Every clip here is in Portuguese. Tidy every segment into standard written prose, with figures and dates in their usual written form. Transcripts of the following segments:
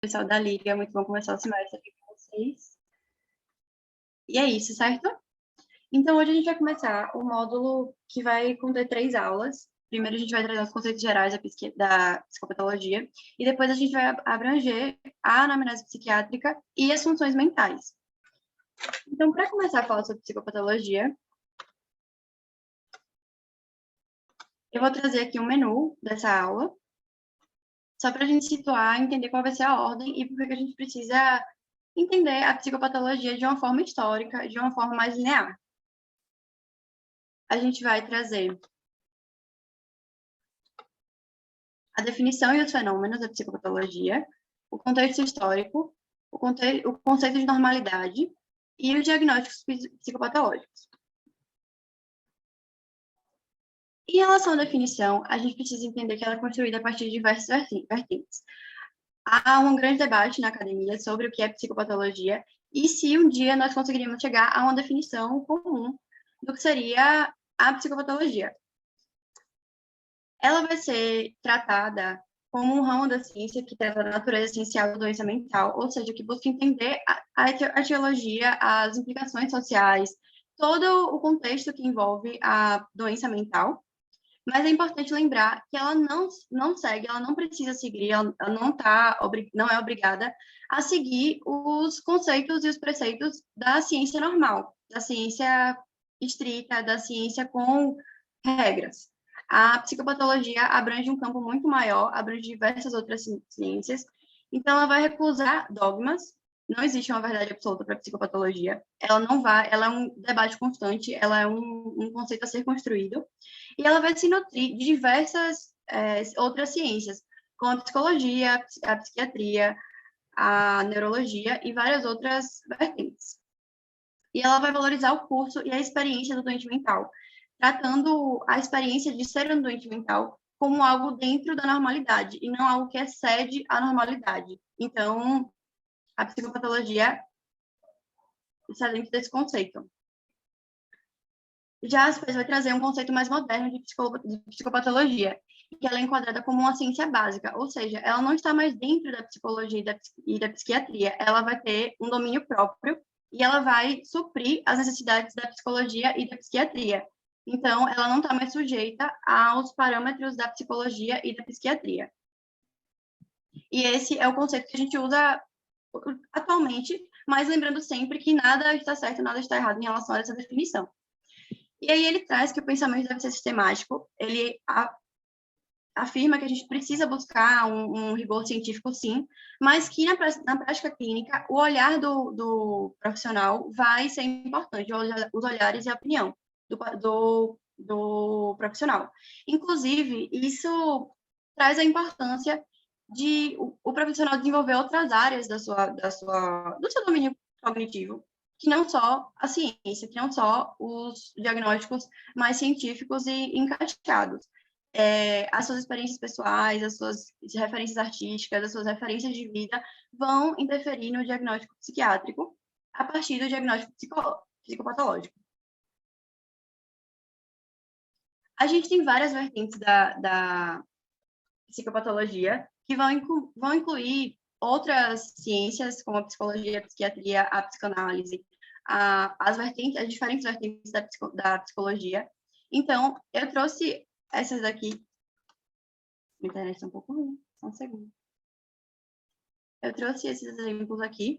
Pessoal da Liga, é muito bom começar o semestre aqui com vocês. E é isso, certo? Então, hoje a gente vai começar o módulo que vai conter 3 aulas. Primeiro, a gente vai trazer os conceitos gerais da psicopatologia, e depois a gente vai abranger a anamnese psiquiátrica e as funções mentais. Então, para começar a falar sobre psicopatologia, eu vou trazer aqui um menu dessa aula, só para a gente situar, entender qual vai ser a ordem e por que a gente precisa entender a psicopatologia de uma forma histórica, de uma forma mais linear. A gente vai trazer a definição e os fenômenos da psicopatologia, o contexto histórico, o conceito de normalidade e os diagnósticos psicopatológicos. Em relação à definição, a gente precisa entender que ela é construída a partir de diversas vertentes. Há um grande debate na academia sobre o que é psicopatologia e se um dia nós conseguiríamos chegar a uma definição comum do que seria a psicopatologia. Ela vai ser tratada como um ramo da ciência que trata da natureza essencial da doença mental, ou seja, que busca entender a etiologia, as implicações sociais, todo o contexto que envolve a doença mental. Mas é importante lembrar que ela não segue, ela não precisa seguir, ela não é obrigada a seguir os conceitos e os preceitos da ciência normal, da ciência estrita, da ciência com regras. A psicopatologia abrange um campo muito maior, abrange diversas outras ciências, então ela vai recusar dogmas, não existe uma verdade absoluta para a psicopatologia, ela é um debate constante, ela é um conceito a ser construído, e ela vai se nutrir de diversas outras ciências, como a psicologia, a psiquiatria, a neurologia e várias outras vertentes. E ela vai valorizar o curso e a experiência do doente mental, tratando a experiência de ser um doente mental como algo dentro da normalidade e não algo que excede a normalidade. Então, a psicopatologia está dentro desse conceito. Já a Spes vai trazer um conceito mais moderno de psicopatologia, que ela é enquadrada como uma ciência básica, ou seja, ela não está mais dentro da psicologia e da psiquiatria, ela vai ter um domínio próprio e ela vai suprir as necessidades da psicologia e da psiquiatria. Então, ela não está mais sujeita aos parâmetros da psicologia e da psiquiatria. E esse é o conceito que a gente usa atualmente, mas lembrando sempre que nada está certo, nada está errado em relação a essa definição. E aí ele traz que o pensamento deve ser sistemático, ele afirma que a gente precisa buscar um rigor científico, sim, mas que na prática clínica, o olhar do profissional vai ser importante, os olhares e a opinião do profissional. Inclusive, isso traz a importância de o profissional desenvolver outras áreas do seu domínio cognitivo, que não só a ciência, que não só os diagnósticos mais científicos e encaixados. As suas experiências pessoais, as suas referências artísticas, as suas referências de vida vão interferir no diagnóstico psiquiátrico a partir do diagnóstico psicopatológico. A gente tem várias vertentes da psicopatologia que vão incluir outras ciências, como a psicologia, a psiquiatria, a psicanálise, as diferentes vertentes da psicologia. Então, eu trouxe essas daqui. Minha internet está um pouco ruim, só um segundo. Eu trouxe esses exemplos aqui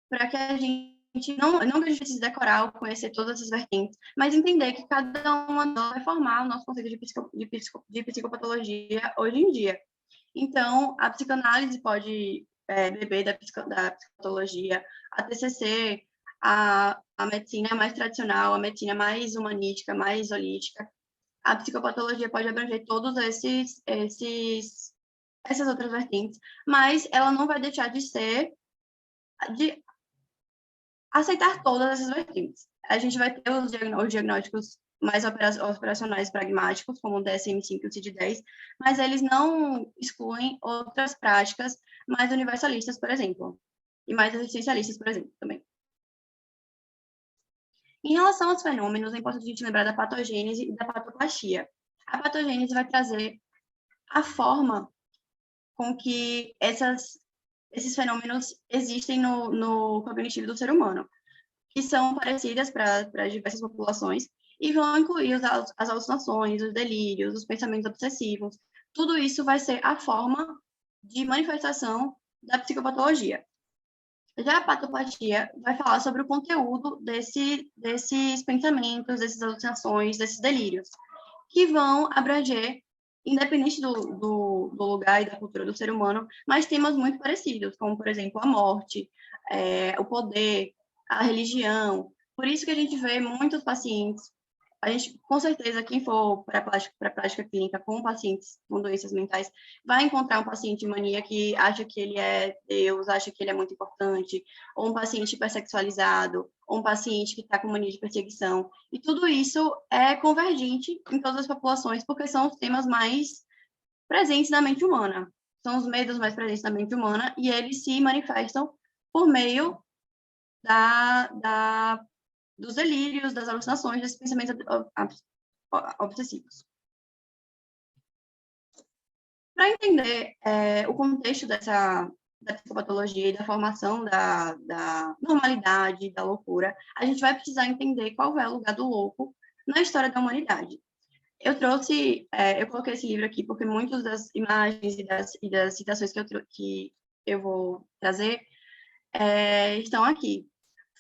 para que a gente não que a gente precise decorar ou conhecer todas essas vertentes, mas entender que cada uma delas vai formar o nosso conceito de psicopatologia hoje em dia. Então, a psicanálise pode beber da psicopatologia, a TCC, a medicina mais tradicional, a medicina mais humanística, mais holística. A psicopatologia pode abranger todos essas outras vertentes, mas ela não vai deixar de aceitar todas essas vertentes. A gente vai ter os diagnósticos mais operacionais pragmáticos, como o DSM-5 e o CID-10, mas eles não excluem outras práticas mais universalistas, por exemplo, e mais existencialistas, por exemplo, também. Em relação aos fenômenos, é importante a gente lembrar da patogênese e da patoplastia. A patogênese vai trazer a forma com que esses fenômenos existem no cognitivo do ser humano, que são parecidas para diversas populações, e vão incluir as alucinações, os delírios, os pensamentos obsessivos. Tudo isso vai ser a forma de manifestação da psicopatologia. Já a patopatia vai falar sobre o conteúdo desses pensamentos, dessas alucinações, desses delírios, que vão abranger, independente do lugar e da cultura do ser humano, mas temas muito parecidos, como, por exemplo, a morte, o poder, a religião. Por isso que a gente vê muitos pacientes, a gente, com certeza, quem for para a prática clínica com pacientes com doenças mentais, vai encontrar um paciente de mania que acha que ele é Deus, acha que ele é muito importante, ou um paciente hipersexualizado, ou um paciente que está com mania de perseguição. E tudo isso é convergente em todas as populações, porque são os temas mais presentes na mente humana. São os medos mais presentes na mente humana, e eles se manifestam por meio dos delírios, das alucinações, desses pensamentos obsessivos. Para entender o contexto da psicopatologia e da formação da normalidade, da loucura, a gente vai precisar entender qual é o lugar do louco na história da humanidade. Eu coloquei esse livro aqui porque muitas das imagens e das citações que eu vou trazer estão aqui.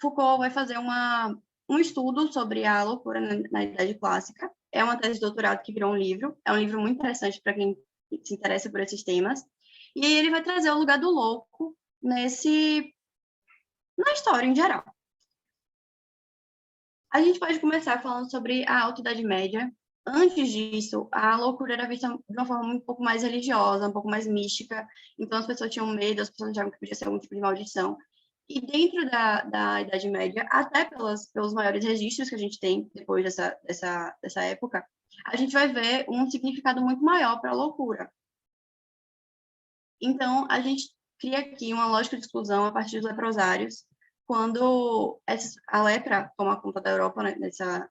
Foucault vai fazer um estudo sobre a loucura na Idade Clássica. É uma tese de doutorado que virou um livro. É um livro muito interessante para quem se interessa por esses temas. E aí ele vai trazer o lugar do louco na história em geral. A gente pode começar falando sobre a Alta Idade Média. Antes disso, a loucura era vista de uma forma um pouco mais religiosa, um pouco mais mística. Então, as pessoas tinham medo, as pessoas achavam que podia ser algum tipo de maldição. E dentro da Idade Média, até pelos maiores registros que a gente tem depois dessa época, a gente vai ver um significado muito maior para a loucura. Então, a gente cria aqui uma lógica de exclusão a partir dos leprosários, quando a lepra toma conta da Europa, né,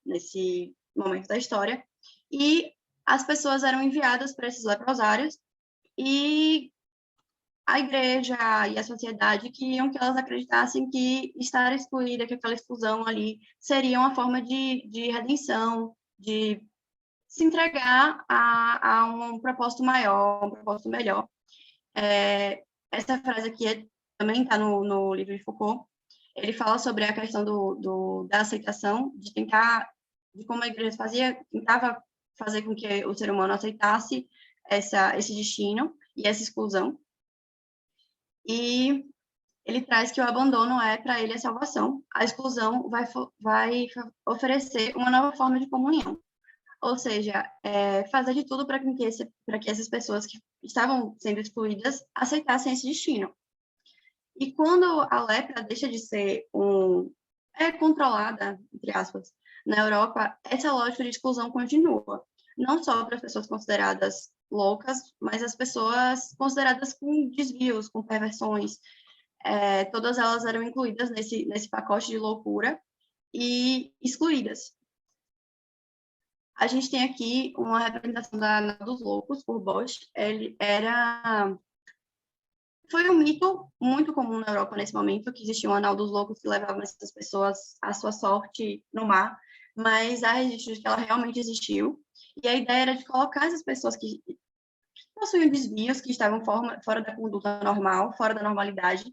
nesse momento da história, e as pessoas eram enviadas para esses leprosários, e a igreja e a sociedade queriam que elas acreditassem que estar excluída, que aquela exclusão ali seria uma forma de redenção, de se entregar a um propósito maior, um propósito melhor. Essa frase aqui também está no livro de Foucault. Ele fala sobre a questão da aceitação, de como a igreja tentava fazer com que o ser humano aceitasse esse destino e essa exclusão. E ele traz que o abandono para ele a salvação. A exclusão vai oferecer uma nova forma de comunhão. Ou seja, fazer de tudo para que essas pessoas que estavam sendo excluídas aceitassem esse destino. E quando a lepra deixa de ser controlada, entre aspas, na Europa, essa lógica de exclusão continua. Não só para as pessoas consideradas loucas, mas as pessoas consideradas com desvios, com perversões. Todas elas eram incluídas nesse pacote de loucura e excluídas. A gente tem aqui uma representação da Anal dos Loucos, por Bosch. Foi um mito muito comum na Europa nesse momento, que existia um Anal dos Loucos que levava essas pessoas à sua sorte no mar, mas há registros de que ela realmente existiu. E a ideia era de colocar essas pessoas que possuíam desvios, que estavam fora da conduta normal, fora da normalidade,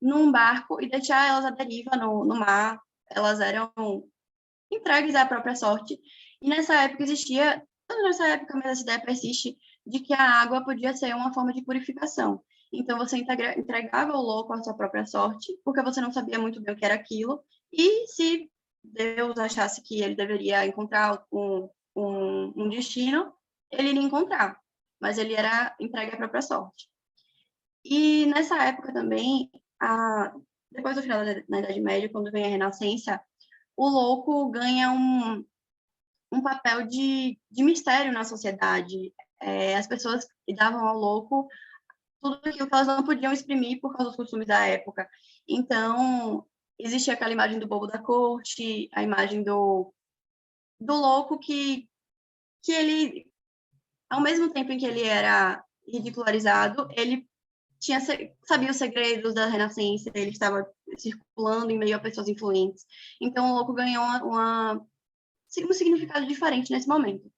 num barco e deixar elas à deriva no mar. Elas eram entregues à própria sorte. E nessa época existia, nessa época, mas essa ideia persiste, de que a água podia ser uma forma de purificação. Então, você entregava o louco à sua própria sorte, porque você não sabia muito bem o que era aquilo, e se Deus achasse que ele deveria encontrar um destino, ele iria encontrar, mas ele era entregue à própria sorte. E nessa época também, depois do final da Idade Média, quando vem a Renascença, o louco ganha um papel de mistério na sociedade. As pessoas davam ao louco tudo aquilo que elas não podiam exprimir por causa dos costumes da época. Então, existia aquela imagem do bobo da corte, a imagem do louco que ele, ao mesmo tempo em que ele era ridicularizado, ele sabia os segredos da Renascença, ele estava circulando em meio a pessoas influentes. Então, o louco ganhou um significado diferente nesse momento.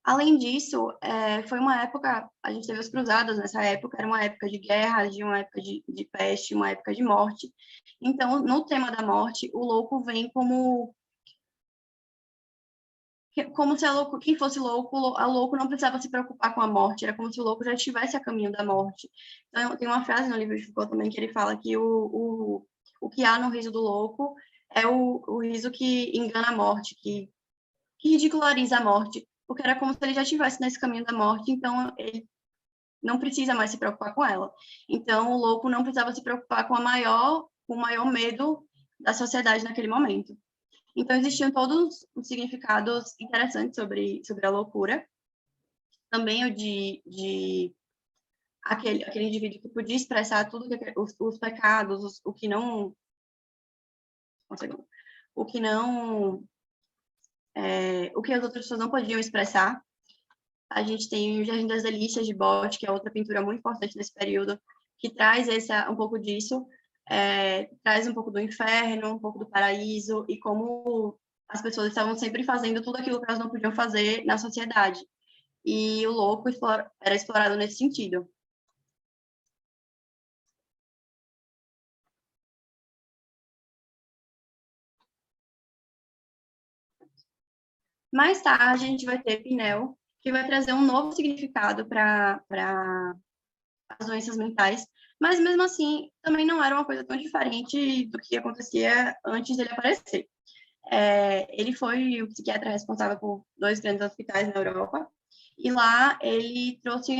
Além disso, foi uma época, a gente teve as cruzadas nessa época, era uma época de guerra, de uma época de peste, uma época de morte. Então, no tema da morte, o louco vem como se quem fosse louco, a louco não precisava se preocupar com a morte, era como se o louco já estivesse a caminho da morte. Então, tem uma frase no livro de Foucault também que ele fala que o que há no riso do louco é o riso que engana a morte, que ridiculariza a morte, porque era como se ele já estivesse nesse caminho da morte, então ele não precisa mais se preocupar com ela. Então, o louco não precisava se preocupar com o maior medo da sociedade naquele momento. Então, existiam todos os significados interessantes sobre a loucura. Também o de aquele indivíduo que podia expressar tudo, os pecados, o que não... O que não... o que as outras pessoas não podiam expressar. A gente tem o Jardim das Delícias, de Bot, que é outra pintura muito importante nesse período, que traz um pouco disso, traz um pouco do inferno, um pouco do paraíso, e como as pessoas estavam sempre fazendo tudo aquilo que elas não podiam fazer na sociedade. E o louco era explorado nesse sentido. Mais tarde, a gente vai ter Pinel, que vai trazer um novo significado para as doenças mentais, mas mesmo assim, também não era uma coisa tão diferente do que acontecia antes dele aparecer. Ele foi o psiquiatra responsável por 2 grandes hospitais na Europa, e lá ele trouxe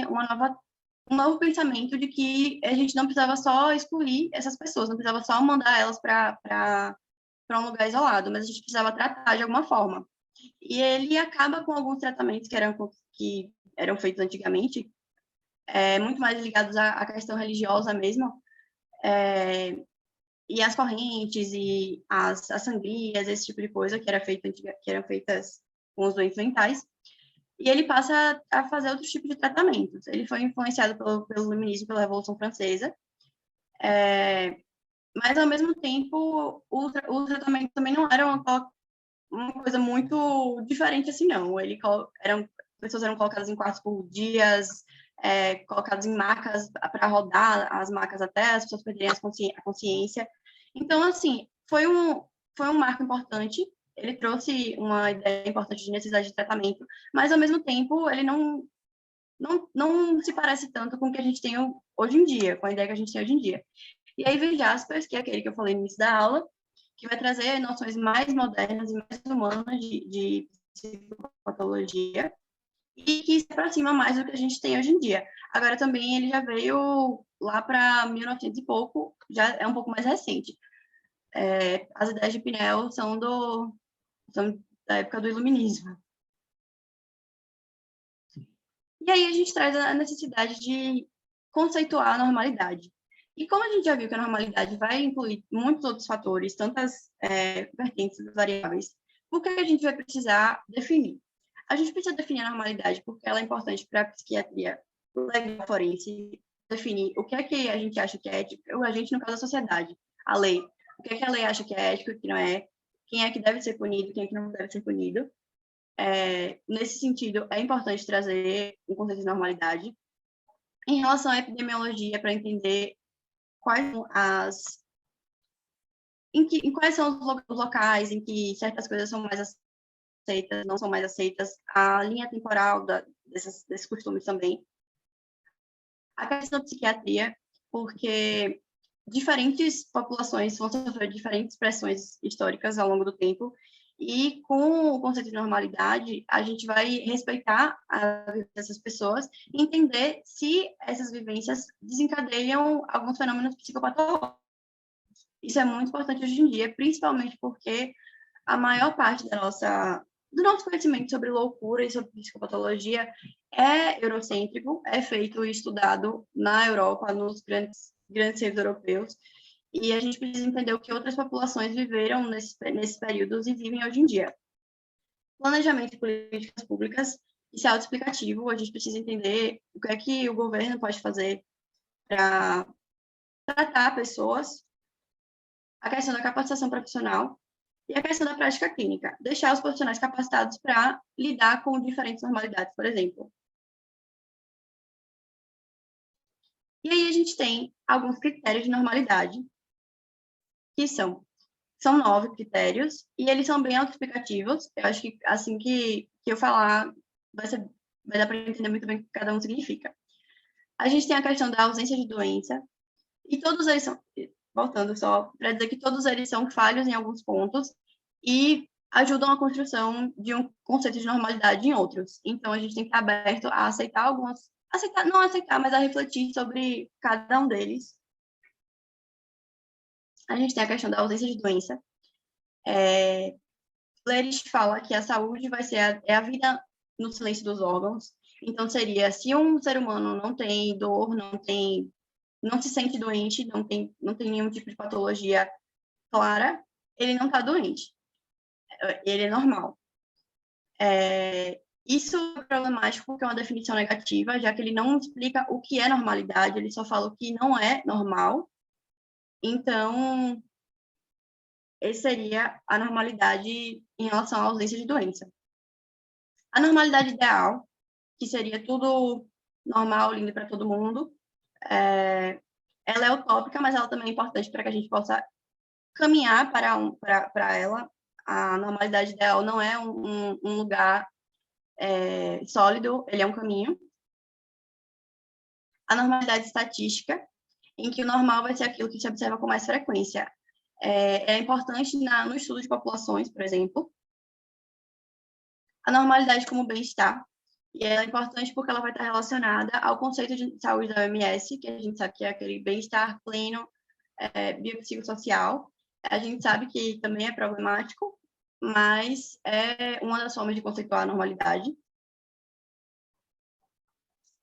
um novo pensamento de que a gente não precisava só excluir essas pessoas, não precisava só mandar elas para um lugar isolado, mas a gente precisava tratar de alguma forma. E ele acaba com alguns tratamentos que eram feitos antigamente, muito mais ligados à questão religiosa mesmo, e as correntes e as sangrias, esse tipo de coisa que eram feitas com os doentes mentais. E ele passa a fazer outros tipos de tratamentos. Ele foi influenciado pelo iluminismo, pela Revolução Francesa, mas ao mesmo tempo o tratamento também não era uma coisa muito diferente assim, não. Pessoas eram colocadas em quartos por dias, colocadas em macas para rodar as macas até as pessoas perderem a consciência. Então, assim, foi um marco importante. Ele trouxe uma ideia importante de necessidade de tratamento, mas, ao mesmo tempo, ele não se parece tanto com o que a gente tem hoje em dia, com a ideia que a gente tem hoje em dia. E aí vem Jaspers, que é aquele que eu falei no início da aula, que vai trazer noções mais modernas e mais humanas de psicopatologia e que se aproxima mais do que a gente tem hoje em dia. Agora, também, ele já veio lá para 1900 e pouco, já é um pouco mais recente. As ideias de Pinel são da época do iluminismo. E aí a gente traz a necessidade de conceituar a normalidade. E como a gente já viu que a normalidade vai incluir muitos outros fatores, tantas vertentes variáveis, por que a gente vai precisar definir? A gente precisa definir a normalidade porque ela é importante para a psiquiatria legal forense, definir o que é que a gente acha que é ético, a gente, no caso, a sociedade, a lei. O que é que a lei acha que é ético e que não é, quem é que deve ser punido, quem é que não deve ser punido. Nesse sentido, é importante trazer um conceito de normalidade. Em relação à epidemiologia, para entender quais são em quais são os locais em que certas coisas são mais aceitas, não são mais aceitas, a linha temporal desses costumes também. A questão da psiquiatria, porque diferentes populações vão sofrer diferentes pressões históricas ao longo do tempo, e com o conceito de normalidade, a gente vai respeitar a vivência dessas pessoas e entender se essas vivências desencadeiam alguns fenômenos psicopatológicos. Isso é muito importante hoje em dia, principalmente porque a maior parte do nosso conhecimento sobre loucura e sobre psicopatologia é eurocêntrico, é feito e estudado na Europa, nos grandes centros europeus, e a gente precisa entender o que outras populações viveram nesses períodos e vivem hoje em dia. Planejamento de políticas públicas Isso é autoexplicativo, a gente precisa entender o que é que o governo pode fazer para tratar pessoas, a questão da capacitação profissional e a questão da prática clínica. Deixar os profissionais capacitados para lidar com diferentes normalidades, por exemplo. E aí a gente tem alguns critérios de normalidade, que são 9 critérios, e eles são bem autoexplicativos. Eu acho que assim que eu falar, vai dar para entender muito bem o que cada um significa. A gente tem a questão da ausência de doença, e todos eles são, voltando só para dizer que todos eles são falhos em alguns pontos e ajudam a construção de um conceito de normalidade em outros. Então, a gente tem que estar aberto a aceitar algumas, não aceitar, mas a refletir sobre cada um deles. A gente tem a questão da ausência de doença. Fleres fala que a saúde vai ser a vida no silêncio dos órgãos. Então, seria, se um ser humano não tem dor, não se sente doente, não tem nenhum tipo de patologia clara, ele não está doente. Ele é normal. Isso é problemático porque é uma definição negativa, já que ele não explica o que é normalidade, ele só fala o que não é normal. Então, esse seria a normalidade em relação à ausência de doença. A normalidade ideal, que seria tudo normal, lindo para todo mundo, ela é utópica, mas ela também é importante para que a gente possa caminhar para ela. A normalidade ideal não é um lugar sólido, ele é um caminho. A normalidade estatística, em que o normal vai ser aquilo que se observa com mais frequência. É importante no estudo de populações, por exemplo. A normalidade como bem-estar, e ela é importante porque ela vai estar relacionada ao conceito de saúde da OMS, que a gente sabe que é aquele bem-estar pleno, biopsicossocial. A gente sabe que também é problemático, mas é uma das formas de conceituar a normalidade.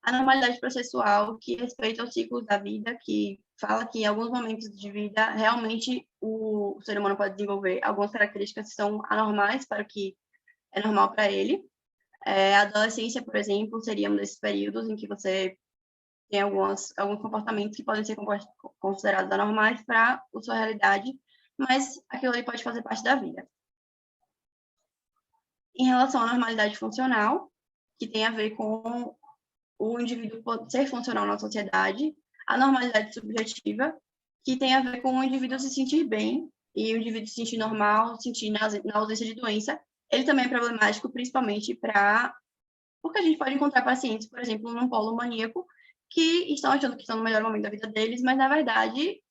A normalidade processual, que respeita os ciclos da vida, que fala que em alguns momentos de vida, realmente o ser humano pode desenvolver algumas características que são anormais para o que é normal para ele. A adolescência, por exemplo, seria um desses períodos em que você tem alguns comportamentos que podem ser considerados anormais para a sua realidade, mas aquilo ali pode fazer parte da vida. Em relação à normalidade funcional, que tem a ver com o indivíduo ser funcional na sociedade, a normalidade subjetiva, que tem a ver com o indivíduo se sentir bem e o indivíduo se sentir normal, sentir na ausência de doença. Ele também é problemático, principalmente porque a gente pode encontrar pacientes, por exemplo, num polo maníaco, que estão achando que estão no melhor momento da vida deles, mas, na verdade,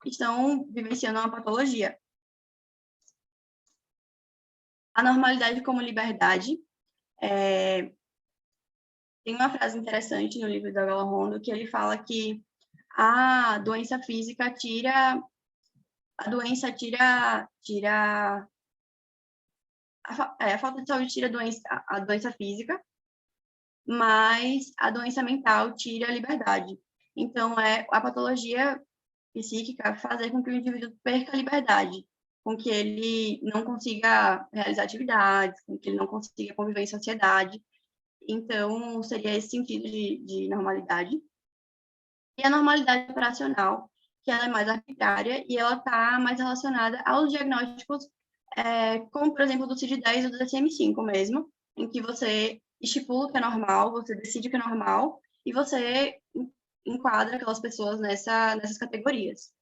estão vivenciando uma patologia. A normalidade como liberdade. Tem uma frase interessante no livro da Gala que ele fala que a doença física tira a falta de saúde tira a doença física, mas a doença mental tira a liberdade. Então, a patologia psíquica fazer com que o indivíduo perca a liberdade, com que ele não consiga realizar atividades, com que ele não consiga conviver em sociedade. Então, seria esse sentido de normalidade. E a normalidade operacional, que ela é mais arbitrária e ela está mais relacionada aos diagnósticos, como, por exemplo, do CID-10 ou do DSM-5 mesmo, em que você estipula o que é normal, você decide o que é normal e você enquadra aquelas pessoas nessas categorias.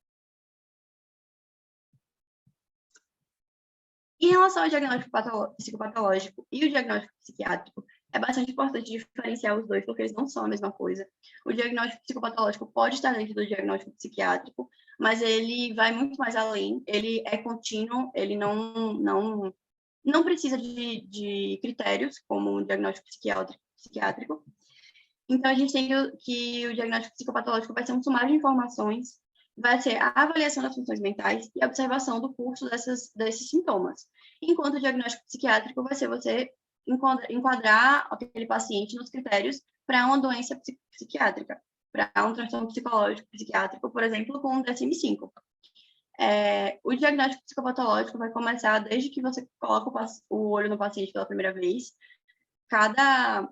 Em relação ao diagnóstico psicopatológico e o diagnóstico psiquiátrico, é bastante importante diferenciar os dois, porque eles não são a mesma coisa. O diagnóstico psicopatológico pode estar dentro do diagnóstico psiquiátrico, mas ele vai muito mais além, ele é contínuo, ele não precisa de critérios, como um diagnóstico psiquiátrico. Então, a gente tem que o diagnóstico psicopatológico vai ser um sumário de informações, vai ser a avaliação das funções mentais e a observação do curso desses sintomas. Enquanto o diagnóstico psiquiátrico vai ser você enquadrar aquele paciente nos critérios para uma doença psiquiátrica, para um transtorno psicológico psiquiátrico, por exemplo, com o DSM-5. O diagnóstico psicopatológico vai começar desde que você coloca o olho no paciente pela primeira vez. Cada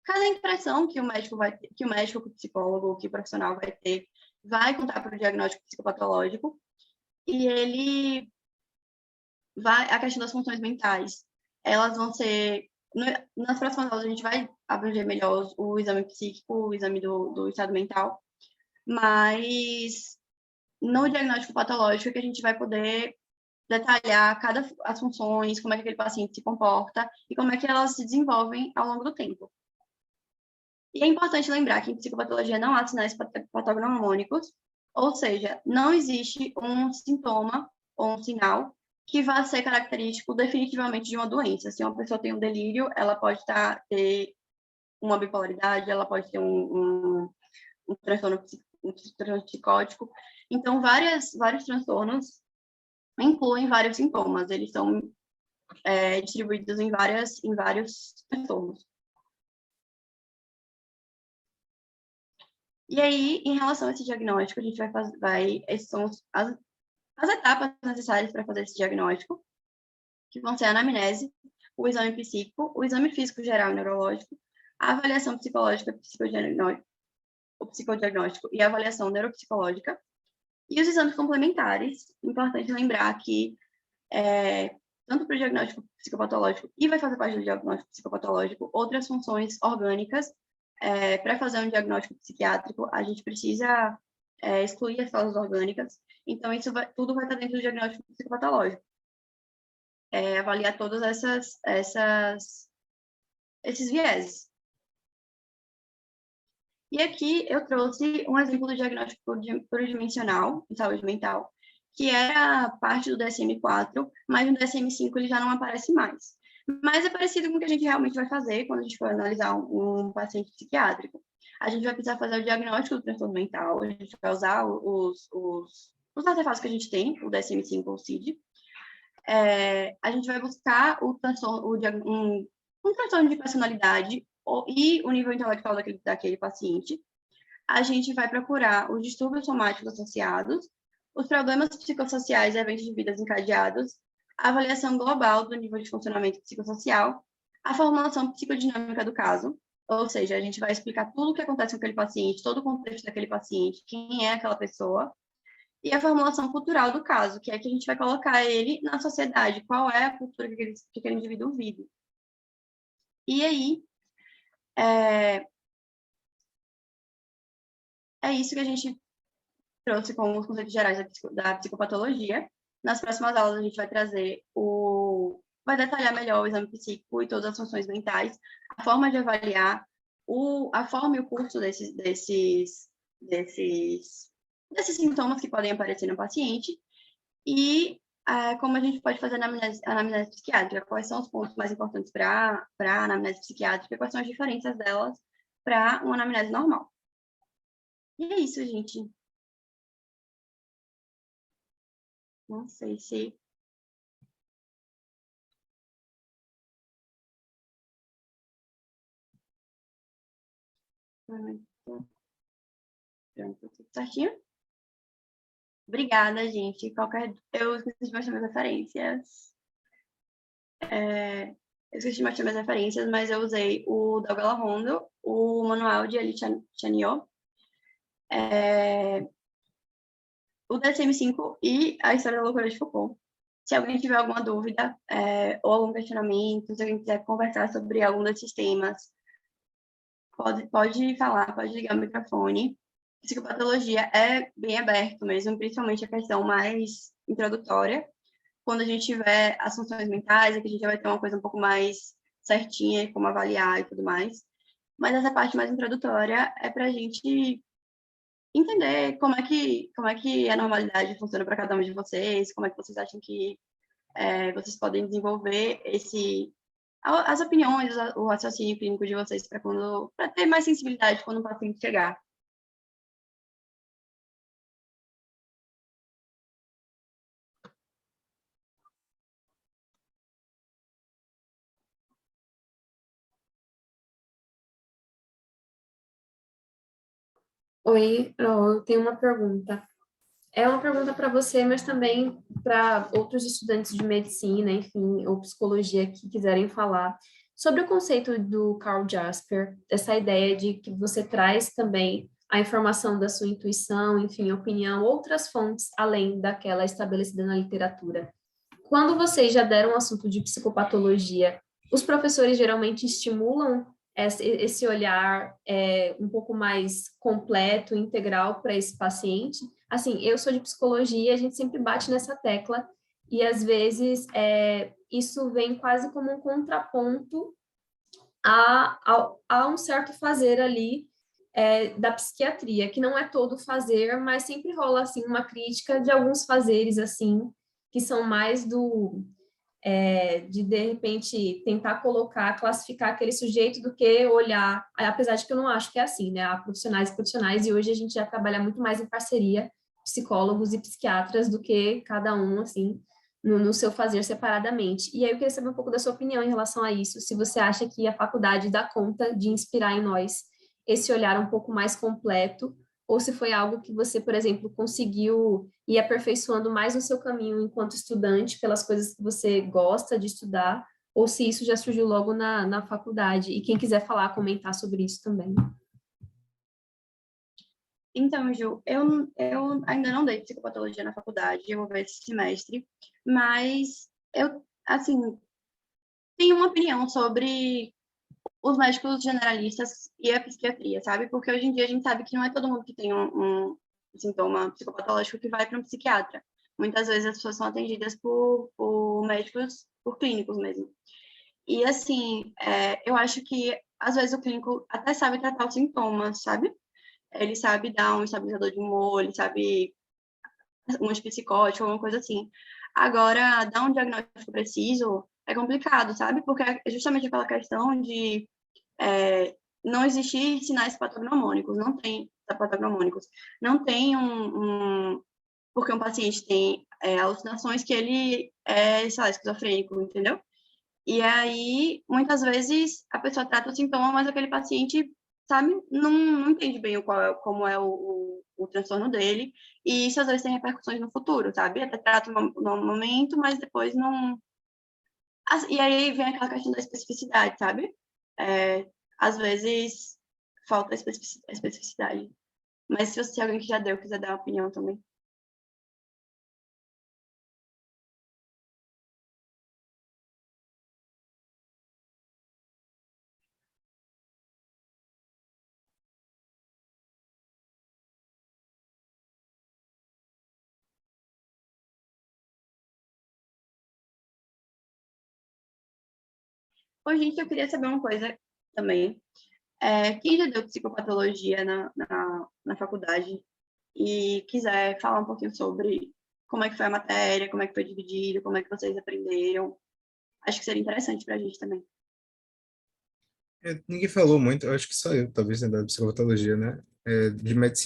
cada impressão que o médico vai ter, que o médico, que o psicólogo, que o profissional vai ter, vai contar para o diagnóstico psicopatológico, e ele vai, a questão das funções mentais, elas vão ser, nas próximas aulas a gente vai abranger melhor o exame psíquico, o exame do estado mental, mas no diagnóstico patológico que a gente vai poder detalhar as funções, como é que aquele paciente se comporta e como é que elas se desenvolvem ao longo do tempo. E é importante lembrar que em psicopatologia não há sinais patognomônicos, ou seja, não existe um sintoma ou um sinal que vá ser característico definitivamente de uma doença. Se uma pessoa tem um delírio, ela pode ter uma bipolaridade, ela pode ter um transtorno psicótico. Então, vários transtornos incluem vários sintomas, eles são distribuídos em vários transtornos. E aí, em relação a esse diagnóstico, a gente essas são as etapas necessárias para fazer esse diagnóstico, que vão ser a anamnese, o exame psíquico, o exame físico geral e neurológico, a avaliação psicológica, o psicodiagnóstico e a avaliação neuropsicológica, e os exames complementares. Importante lembrar que, tanto para o diagnóstico psicopatológico, e vai fazer parte do diagnóstico psicopatológico, outras funções orgânicas. Para fazer um diagnóstico psiquiátrico, a gente precisa excluir as causas orgânicas. Então, tudo vai estar dentro do diagnóstico psicopatológico. Avaliar todos esses vieses. E aqui eu trouxe um exemplo do diagnóstico pluridimensional em saúde mental, que era parte do DSM-4, mas no DSM-5 ele já não aparece mais. Mas é parecido com o que a gente realmente vai fazer quando a gente for analisar um paciente psiquiátrico. A gente vai precisar fazer o diagnóstico do transtorno mental, a gente vai usar os artefatos que a gente tem, o DSM-5 ou o CID. A gente vai buscar um transtorno de personalidade e o nível intelectual daquele paciente. A gente vai procurar os distúrbios somáticos associados, os problemas psicossociais e eventos de vida encadeados, a avaliação global do nível de funcionamento psicossocial, a formulação psicodinâmica do caso, ou seja, a gente vai explicar tudo o que acontece com aquele paciente, todo o contexto daquele paciente, quem é aquela pessoa, e a formulação cultural do caso, que é que a gente vai colocar ele na sociedade, qual é a cultura que aquele indivíduo vive. E aí, é isso que a gente trouxe como os conceitos gerais da psicopatologia. Nas próximas aulas, a gente vai trazer vai detalhar melhor o exame psíquico e todas as funções mentais, a forma de avaliar, a forma e o curso desses sintomas que podem aparecer no paciente e como a gente pode fazer a anamnese psiquiátrica, quais são os pontos mais importantes para a anamnese psiquiátrica, quais são as diferenças delas para uma anamnese normal. E é isso, gente. Não sei se... Pronto, tudo certinho? Obrigada, gente. Eu esqueci de mostrar minhas referências. Eu esqueci de mostrar minhas referências, mas eu usei o Douglas Rondo, o manual de Elie Chaniot, o DSM-5 e a História da Loucura de Foucault. Se alguém tiver alguma dúvida ou algum questionamento, se alguém quiser conversar sobre algum desses temas, pode falar, pode ligar o microfone. Psicopatologia é bem aberto mesmo, principalmente a questão mais introdutória. Quando a gente tiver as funções mentais, aqui a gente já vai ter uma coisa um pouco mais certinha, como avaliar e tudo mais. Mas essa parte mais introdutória é para a gente entender como é que a normalidade funciona para cada um de vocês, como é que vocês acham que vocês podem desenvolver as opiniões, o raciocínio clínico de vocês para ter mais sensibilidade quando o paciente chegar. Oi, eu tenho uma pergunta. É uma pergunta para você, mas também para outros estudantes de medicina, enfim, ou psicologia que quiserem falar. Sobre o conceito do Karl Jasper, essa ideia de que você traz também a informação da sua intuição, enfim, opinião, outras fontes além daquela estabelecida na literatura. Quando vocês já deram o assunto de psicopatologia, os professores geralmente estimulam esse olhar um pouco mais completo, integral para esse paciente? Assim, eu sou de psicologia, a gente sempre bate nessa tecla e às vezes isso vem quase como um contraponto a um certo fazer ali da psiquiatria, que não é todo fazer, mas sempre rola assim uma crítica de alguns fazeres assim que são mais de repente tentar colocar, classificar aquele sujeito do que olhar, apesar de que eu não acho que é assim, né? Há profissionais e profissionais e hoje a gente já trabalha muito mais em parceria, psicólogos e psiquiatras do que cada um assim no seu fazer separadamente. E aí eu queria saber um pouco da sua opinião em relação a isso, se você acha que a faculdade dá conta de inspirar em nós esse olhar um pouco mais completo, ou se foi algo que você, por exemplo, conseguiu ir aperfeiçoando mais no seu caminho enquanto estudante, pelas coisas que você gosta de estudar, ou se isso já surgiu logo na faculdade. E quem quiser falar, comentar sobre isso também. Então, Ju, eu ainda não dei psicopatologia na faculdade, eu vou ver esse semestre, mas eu, assim, tenho uma opinião sobre os médicos generalistas e a psiquiatria, sabe? Porque hoje em dia a gente sabe que não é todo mundo que tem um sintoma psicopatológico que vai para um psiquiatra. Muitas vezes as pessoas são atendidas por médicos, por clínicos mesmo. E, assim, eu acho que, às vezes, o clínico até sabe tratar os sintomas, sabe? Ele sabe dar um estabilizador de humor, ele sabe um antipsicótico, alguma coisa assim. Agora, dar um diagnóstico preciso é complicado, sabe? Porque é justamente aquela questão de não existir sinais patognomônicos, não tem patognomônicos. Não tem porque um paciente tem alucinações que ele é, sei lá, esquizofrênico, entendeu? E aí, muitas vezes, a pessoa trata o sintoma, mas aquele paciente, sabe, não entende bem como é o transtorno dele. E isso, às vezes, tem repercussões no futuro, sabe? Até trata no momento, mas depois não... E aí vem aquela questão da especificidade, sabe? Às vezes, falta a especificidade. Mas se você, alguém que já deu, quiser dar uma opinião também. Ô, gente, eu queria saber uma coisa também. Quem já deu psicopatologia na faculdade e quiser falar um pouquinho sobre como é que foi a matéria, como é que foi dividido, como é que vocês aprenderam, acho que seria interessante para a gente também. Ninguém falou muito, eu acho que só eu, talvez, né, da psicopatologia, né? De medicina.